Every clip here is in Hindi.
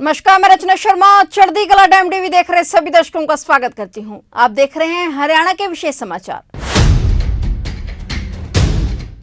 नमस्कार, मैं रचना शर्मा चढ़ती कला टाइम टीवी देख रहे सभी दर्शकों का स्वागत करती हूं। आप देख रहे हैं हरियाणा के विशेष समाचार।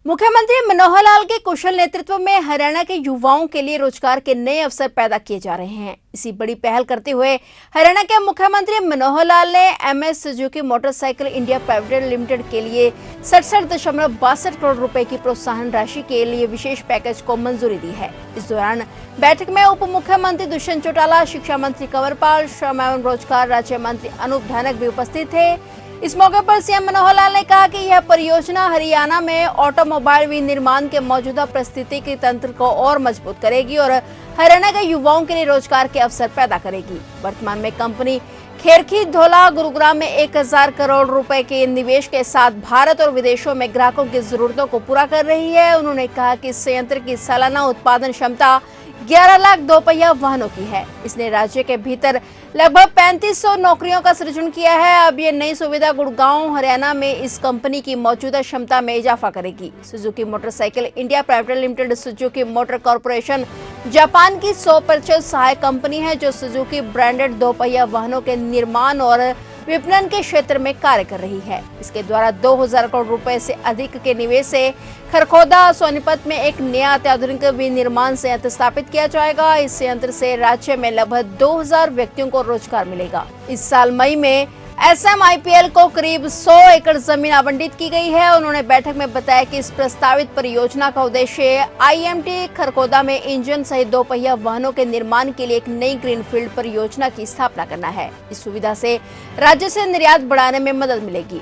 मुख्यमंत्री मनोहर लाल के कुशल नेतृत्व में हरियाणा के युवाओं के लिए रोजगार के नए अवसर पैदा किए जा रहे हैं। इसी बड़ी पहल करते हुए हरियाणा के मुख्यमंत्री मनोहर लाल ने MS Suzuki motorcycle India private limited के लिए 67.62 करोड़ रुपए की प्रोत्साहन राशि के लिए विशेष पैकेज को मंजूरी दी है। इस दौरान बैठक में उप मुख्यमंत्री दुष्यंत चौटाला, शिक्षा मंत्री कंवरपाल, श्रम एवं रोजगार राज्य मंत्री अनूप धनक भी उपस्थित थे। इस मौके पर सीएम मनोहर लाल ने कहा कि यह परियोजना हरियाणा में ऑटोमोबाइल विनिर्माण के मौजूदा पारिस्थितिकी तंत्र को और मजबूत करेगी और हरियाणा के युवाओं के लिए रोजगार के अवसर पैदा करेगी। वर्तमान में कंपनी खेरखी धौला गुरुग्राम में 1000 करोड़ रुपए के निवेश के साथ भारत और विदेशों में ग्राहकों की जरूरतों को पूरा कर रही है। उन्होंने कहा कि इस संयंत्र की सालाना उत्पादन क्षमता 11 लाख दोपहिया वाहनों की है। इसने राज्य के भीतर लगभग 3500 नौकरियों का सृजन किया है। अब ये नई सुविधा गुड़गांव हरियाणा में इस कंपनी की मौजूदा क्षमता में इजाफा करेगी। Suzuki motorcycle India private limited Suzuki motor corporation Japan की 100% सहायक कंपनी है जो सुजुकी ब्रांडेड दोपहिया वाहनों के निर्माण और विपणन के क्षेत्र में कार्य कर रही है। इसके द्वारा 2000 करोड़ रुपए से अधिक के निवेश से खरखोदा सोनीपत में एक नया अत्याधुनिक विनिर्माण संयंत्र स्थापित किया जाएगा। इस संयंत्र से राज्य में लगभग 2000 व्यक्तियों को रोजगार मिलेगा। इस साल मई में SMIPL को करीब 100 एकड़ जमीन आवंटित की गई है। उन्होंने बैठक में बताया कि इस प्रस्तावित परियोजना का उद्देश्य IMT खरखोदा में इंजन सहित दोपहिया वाहनों के निर्माण के लिए एक नई ग्रीनफील्ड परियोजना की स्थापना करना है। इस सुविधा से राज्य से निर्यात बढ़ाने में मदद मिलेगी।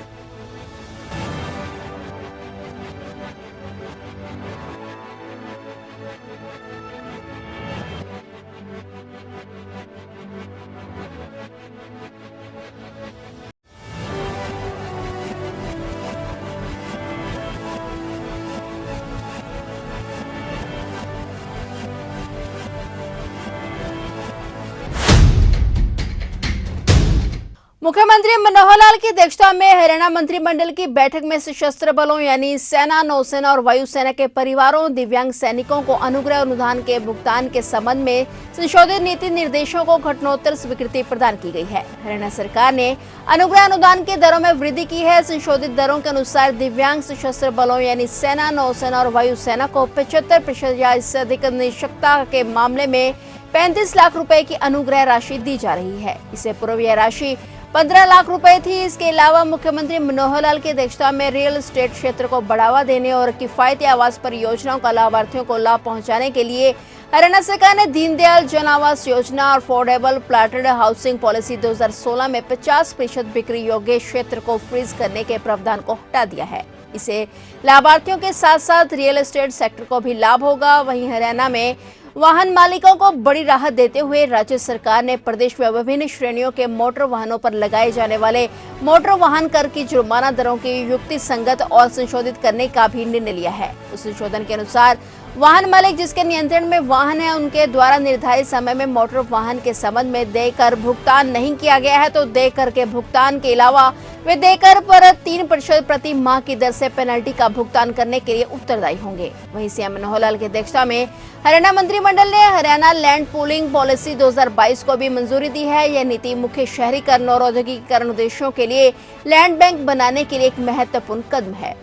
मुख्यमंत्री मनोहर लाल की अध्यक्षता में हरियाणा मंत्रिमंडल की बैठक में सशस्त्र बलों यानी सेना, नौसेना और वायुसेना के परिवारों, दिव्यांग सैनिकों को अनुग्रह अनुदान के भुगतान के संबंध में संशोधित नीति निर्देशों को घटनोत्तर स्वीकृति प्रदान की गई है। हरियाणा सरकार ने अनुग्रह अनुदान की दरों में वृद्धि की है। संशोधित दरों के अनुसार दिव्यांग सशस्त्र बलों यानी सेना, नौसेना और वायुसेना को 75% या इससे अधिक निष्पक्षता के मामले में 35 लाख रुपए की अनुग्रह राशि दी जा रही है। इससे पूर्व यह राशि 15 लाख रुपए थी। इसके अलावा मुख्यमंत्री मनोहर लाल की अध्यक्षता में रियल एस्टेट क्षेत्र को बढ़ावा देने और किफायती आवास परियोजनाओं का लाभार्थियों को लाभ पहुंचाने के लिए हरियाणा सरकार ने दीनदयाल जन आवास योजना और अफोर्डेबल प्लॉटेड हाउसिंग पॉलिसी 2016 में 50% बिक्री योग्य क्षेत्र को फ्रीज करने के प्रावधान को हटा दिया है। इसे लाभार्थियों के साथ साथ रियल एस्टेट सेक्टर को भी लाभ होगा। वहीं हरियाणा में वाहन मालिकों को बड़ी राहत देते हुए राज्य सरकार ने प्रदेश में विभिन्न श्रेणियों के मोटर वाहनों पर लगाए जाने वाले मोटर वाहन कर की जुर्माना दरों की युक्ति संगत और संशोधित करने का भी निर्णय लिया है। उस संशोधन के अनुसार वाहन मालिक जिसके नियंत्रण में वाहन है उनके द्वारा निर्धारित समय में मोटर वाहन के संबंध में देय कर भुगतान नहीं किया गया है तो देय कर के भुगतान के अलावा वे देय कर पर 3% प्रति माह की दर से पेनल्टी का भुगतान करने के लिए उत्तरदायी होंगे। वहीं सीएम मनोहर लाल की अध्यक्षता में हरियाणा मंत्रिमंडल ने हरियाणा लैंड पूलिंग पॉलिसी 2022 को भी मंजूरी दी है। यह नीति मुख्य शहरीकरण और औद्योगिकीकरण उद्देश्यों के लिए लैंड बैंक बनाने के लिए एक महत्वपूर्ण कदम है।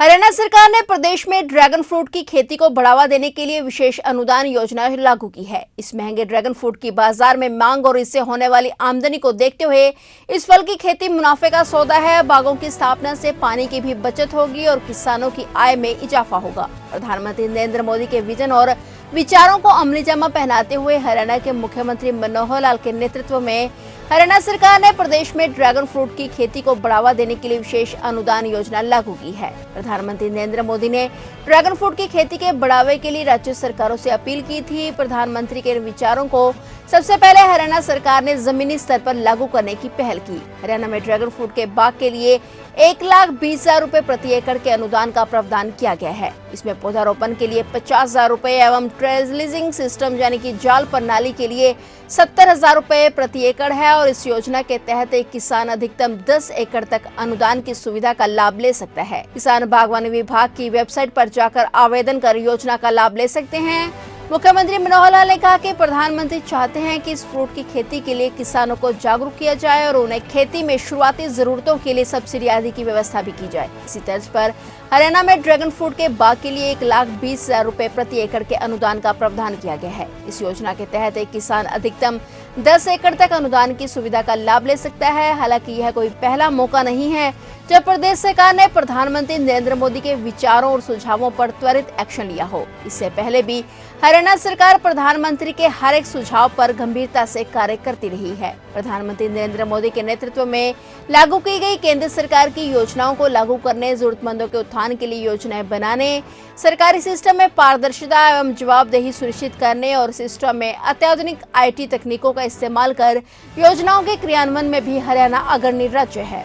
हरियाणा सरकार ने प्रदेश में ड्रैगन फ्रूट की खेती को बढ़ावा देने के लिए विशेष अनुदान योजना लागू की है। इस महंगे ड्रैगन फ्रूट की बाजार में मांग और इससे होने वाली आमदनी को देखते हुए इस फल की खेती मुनाफे का सौदा है। बागों की स्थापना से पानी की भी बचत होगी और किसानों की आय में इजाफा होगा। प्रधानमंत्री नरेंद्र मोदी के विजन और विचारों को अमलीजामा पहनाते हुए हरियाणा के मुख्यमंत्री मनोहर लाल के नेतृत्व में हरियाणा सरकार ने प्रदेश में ड्रैगन फ्रूट की खेती को बढ़ावा देने के लिए विशेष अनुदान योजना लागू की है। प्रधानमंत्री नरेंद्र मोदी ने ड्रैगन फ्रूट की खेती के बढ़ावे के लिए राज्य सरकारों से अपील की थी। प्रधानमंत्री के विचारों को सबसे पहले हरियाणा सरकार ने जमीनी स्तर पर लागू करने की पहल की। हरियाणा में ड्रैगन फ्रूट के बाग के लिए 1,20,000 रुपए प्रति एकड़ के अनुदान का प्रावधान किया गया है। इसमें पौधारोपण के लिए 50,000 रुपए एवं ट्रेजलिंग सिस्टम यानी कि जाल प्रणाली के लिए 70,000 रुपए प्रति एकड़ है और इस योजना के तहत एक किसान अधिकतम 10 एकड़ तक अनुदान की सुविधा का लाभ ले सकता है। किसान बागवानी विभाग की वेबसाइट पर जाकर आवेदन कर योजना का लाभ ले सकते हैं। मुख्यमंत्री मनोहर लाल ने कहा कि प्रधानमंत्री चाहते हैं कि इस फ्रूट की खेती के लिए किसानों को जागरूक किया जाए और उन्हें खेती में शुरुआती जरूरतों के लिए सब्सिडी आदि की व्यवस्था भी की जाए। इसी तर्ज पर हरियाणा में ड्रैगन फ्रूट के बाग के लिए 1,20,000 रुपए प्रति एकड़ के अनुदान का प्रावधान किया गया है। इस योजना के तहत एक किसान अधिकतम 10 एकड़ तक अनुदान की सुविधा का लाभ ले सकता है। हालांकि यह कोई पहला मौका नहीं है जब प्रदेश सरकार ने प्रधानमंत्री नरेंद्र मोदी के विचारों और सुझावों पर त्वरित एक्शन लिया हो। इससे पहले भी हरियाणा सरकार प्रधानमंत्री के हर एक सुझाव पर गंभीरता से कार्य करती रही है। प्रधानमंत्री नरेंद्र मोदी के नेतृत्व में लागू की गई केंद्र सरकार की योजनाओं को लागू करने, जरूरतमंदों के उत्थान के लिए योजनाएं बनाने, सरकारी सिस्टम में पारदर्शिता एवं जवाबदेही सुनिश्चित करने और सिस्टम में अत्याधुनिक IT तकनीकों का इस्तेमाल कर योजनाओं के क्रियान्वयन में भी हरियाणा अग्रणी राज्य है।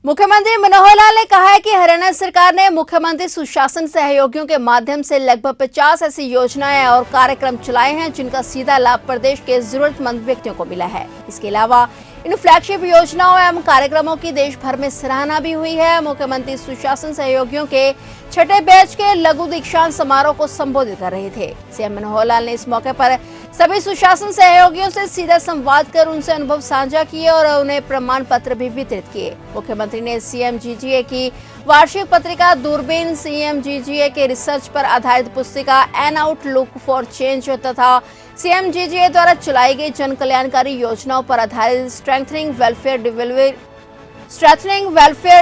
मुख्यमंत्री मनोहर लाल ने कहा है कि हरियाणा सरकार ने मुख्यमंत्री सुशासन सहयोगियों के माध्यम से लगभग 50 ऐसी योजनाएं और कार्यक्रम चलाए हैं जिनका सीधा लाभ प्रदेश के जरूरतमंद व्यक्तियों को मिला है। इसके अलावा इन फ्लैगशिप योजनाओं एवं कार्यक्रमों की देश भर में सराहना भी हुई है। मुख्यमंत्री सुशासन सहयोगियों के छठे बैच के लघु दीक्षांत समारोह को संबोधित कर रहे थे। सीएम मनोहर लाल ने इस मौके पर सभी सुशासन सहयोगियों से सीधा संवाद कर उनसे अनुभव साझा किए और उन्हें प्रमाण पत्र भी वितरित किए। मुख्यमंत्री ने CMGGA की वार्षिक पत्रिका दूरबीन, CMGGA के रिसर्च पर आधारित पुस्तिका एन आउटलुक फॉर चेंज तथा CMGGA द्वारा चलाई गई जन कल्याणकारी योजनाओं पर आधारित स्ट्रेंथनिंग वेलफेयर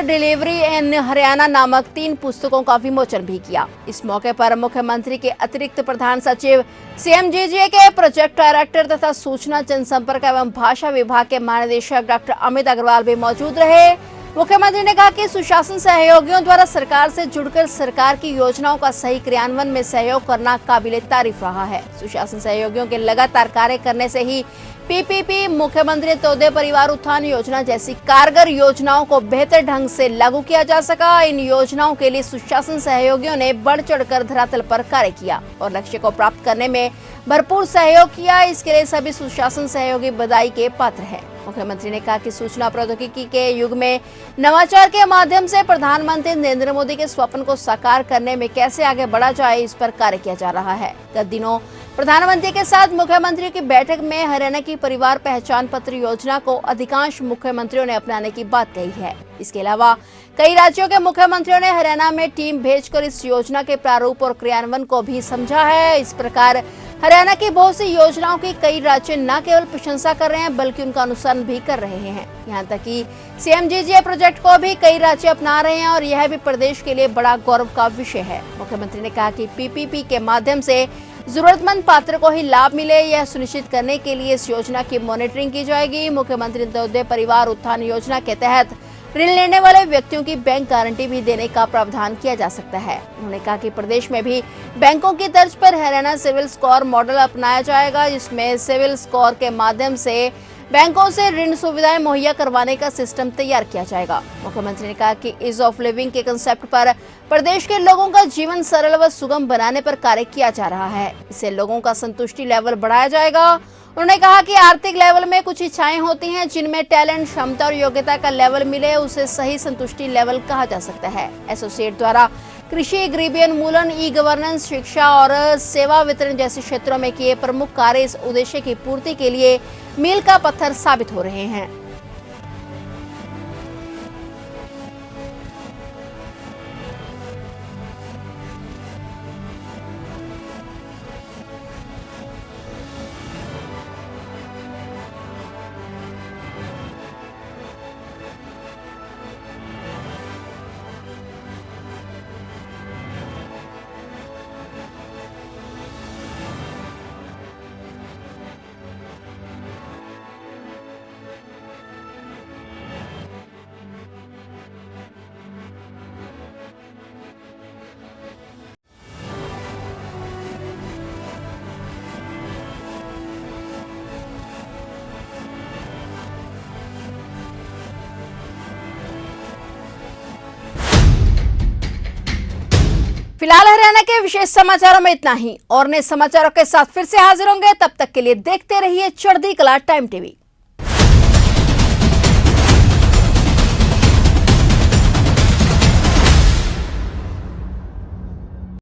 डिलीवरी इन हरियाणा नामक 3 पुस्तकों का विमोचन भी किया। इस मौके पर मुख्यमंत्री के अतिरिक्त प्रधान सचिव, CMGGA के प्रोजेक्ट डायरेक्टर तथा सूचना जनसंपर्क एवं भाषा विभाग के महानिदेशक डॉक्टर अमित अग्रवाल भी मौजूद रहे। मुख्यमंत्री ने कहा कि सुशासन सहयोगियों द्वारा सरकार से जुड़कर सरकार की योजनाओं का सही क्रियान्वयन में सहयोग करना काबिले तारीफ रहा है। सुशासन सहयोगियों के लगातार कार्य करने से ही PPP, मुख्यमंत्री अंत्योदय परिवार उत्थान योजना जैसी कारगर योजनाओं को बेहतर ढंग से लागू किया जा सका। इन योजनाओं के लिए सुशासन सहयोगियों ने बढ़ चढ़कर धरातल पर कार्य किया और लक्ष्य को प्राप्त करने में भरपूर सहयोग किया। इसके लिए सभी सुशासन सहयोगी बधाई के पात्र हैं। मुख्यमंत्री ने कहा कि सूचना प्रौद्योगिकी के युग में नवाचार के माध्यम से प्रधानमंत्री नरेंद्र मोदी के स्वप्न को साकार करने में कैसे आगे बढ़ा जाए, इस पर कार्य किया जा रहा है। गत दिनों प्रधानमंत्री के साथ मुख्यमंत्रियों की बैठक में हरियाणा की परिवार पहचान पत्र योजना को अधिकांश मुख्यमंत्रियों ने अपनाने की बात कही है। इसके अलावा कई राज्यों के मुख्यमंत्रियों ने हरियाणा में टीम भेजकर इस योजना के प्रारूप और क्रियान्वयन को भी समझा है। इस प्रकार हरियाणा की बहुत सी योजनाओं की कई राज्य न केवल प्रशंसा कर रहे हैं बल्कि उनका अनुसरण भी कर रहे हैं। यहाँ तक कि CMGGA प्रोजेक्ट को भी कई राज्य अपना रहे हैं और यह भी प्रदेश के लिए बड़ा गौरव का विषय है। मुख्यमंत्री ने कहा कि PPP के माध्यम से जरूरतमंद पात्र को ही लाभ मिले, यह सुनिश्चित करने के लिए इस योजना की मॉनिटरिंग की जाएगी। मुख्यमंत्री अंत्योदय परिवार उत्थान योजना के तहत ऋण लेने वाले व्यक्तियों की बैंक गारंटी भी देने का प्रावधान किया जा सकता है। उन्होंने कहा कि प्रदेश में भी बैंकों की तर्ज पर हरियाणा सिविल स्कोर मॉडल अपनाया जाएगा, जिसमें सिविल स्कोर के माध्यम से बैंकों से ऋण सुविधाएं मुहैया करवाने का सिस्टम तैयार किया जाएगा। मुख्यमंत्री ने कहा कि ईज ऑफ लिविंग के कंसेप्ट पर प्रदेश के लोगों का जीवन सरल व सुगम बनाने पर कार्य किया जा रहा है। इससे लोगों का संतुष्टि लेवल बढ़ाया जाएगा। उन्होंने कहा कि आर्थिक लेवल में कुछ इच्छाएं होती हैं जिनमें टैलेंट, क्षमता और योग्यता का लेवल मिले, उसे सही संतुष्टि लेवल कहा जा सकता है। एसोसिएट द्वारा कृषि, गरीबी उन्मूलन, ई-गवर्नेंस, शिक्षा और सेवा वितरण जैसे क्षेत्रों में किए प्रमुख कार्य इस उद्देश्य की पूर्ति के लिए मील का पत्थर साबित हो रहे हैं। फिलहाल हरियाणा के विशेष समाचारों में इतना ही और नए समाचारों के साथ फिर से हाजिर होंगे। तब तक के लिए देखते रहिए चढ़ती कला टाइम टीवी।